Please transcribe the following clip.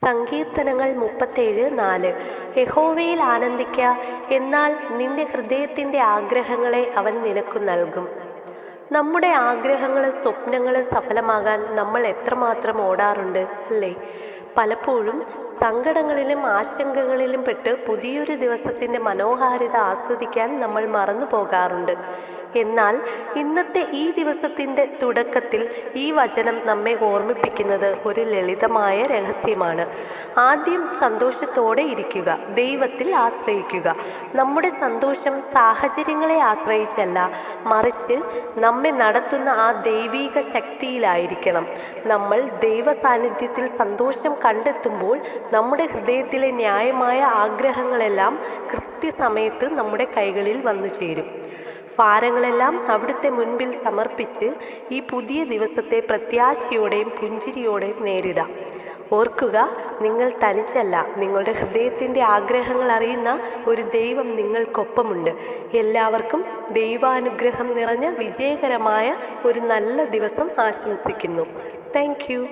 സങ്കീർത്തനങ്ങൾ 37:4 യഹോവയിൽ ആനന്ദിക്ക, എന്നാൽ നിന്റെ ഹൃദയത്തിൻ്റെ ആഗ്രഹങ്ങളെ അവൻ നിനക്കു നൽകും. നമ്മുടെ ആഗ്രഹങ്ങൾ, സ്വപ്നങ്ങൾ സഫലമാകാൻ നമ്മൾ എത്രമാത്രം ഓടാറുണ്ട് അല്ലേ? പലപ്പോഴും സങ്കടങ്ങളിലും ആശങ്കകളിലും പെട്ട് പുതിയൊരു ദിവസത്തിൻ്റെ മനോഹാരിത ആസ്വദിക്കാൻ നമ്മൾ മറന്നു പോകാറുണ്ട്. എന്നാൽ ഇന്നത്തെ ഈ ദിവസത്തിൻ്റെ തുടക്കത്തിൽ ഈ വചനം നമ്മെ ഓർമ്മിപ്പിക്കുന്നത് ഒരു ലളിതമായ രഹസ്യമാണ്. ആദ്യം സന്തോഷത്തോടെ ഇരിക്കുക, ദൈവത്തിൽ ആശ്രയിക്കുക. നമ്മുടെ സന്തോഷം സാഹചര്യങ്ങളെ ആശ്രയിച്ചല്ല, മറിച്ച് നമ്മെ നടത്തുന്ന ആ ദൈവീക ശക്തിയിലായിരിക്കണം. നമ്മൾ ദൈവ സാന്നിധ്യത്തിൽ സന്തോഷം കണ്ടെത്തുമ്പോൾ നമ്മുടെ ഹൃദയത്തിലെ ന്യായമായ ആഗ്രഹങ്ങളെല്ലാം കൃത്യസമയത്ത് നമ്മുടെ കൈകളിൽ വന്നു ചേരും. ഭാരങ്ങളെല്ലാം അവിടുത്തെ മുൻപിൽ സമർപ്പിച്ച് ഈ പുതിയ ദിവസത്തെ പ്രത്യാശയോടെയും പുഞ്ചിരിയോടെയും നേരിടാം. ഓർക്കുക, നിങ്ങൾ തനിച്ചല്ല. നിങ്ങളുടെ ഹൃദയത്തിൻ്റെ ആഗ്രഹങ്ങൾ അറിയുന്ന ഒരു ദൈവം നിങ്ങൾക്കൊപ്പമുണ്ട്. എല്ലാവർക്കും ദൈവാനുഗ്രഹം നിറഞ്ഞ വിജയകരമായ ഒരു നല്ല ദിവസം ആശംസിക്കുന്നു. Thank you.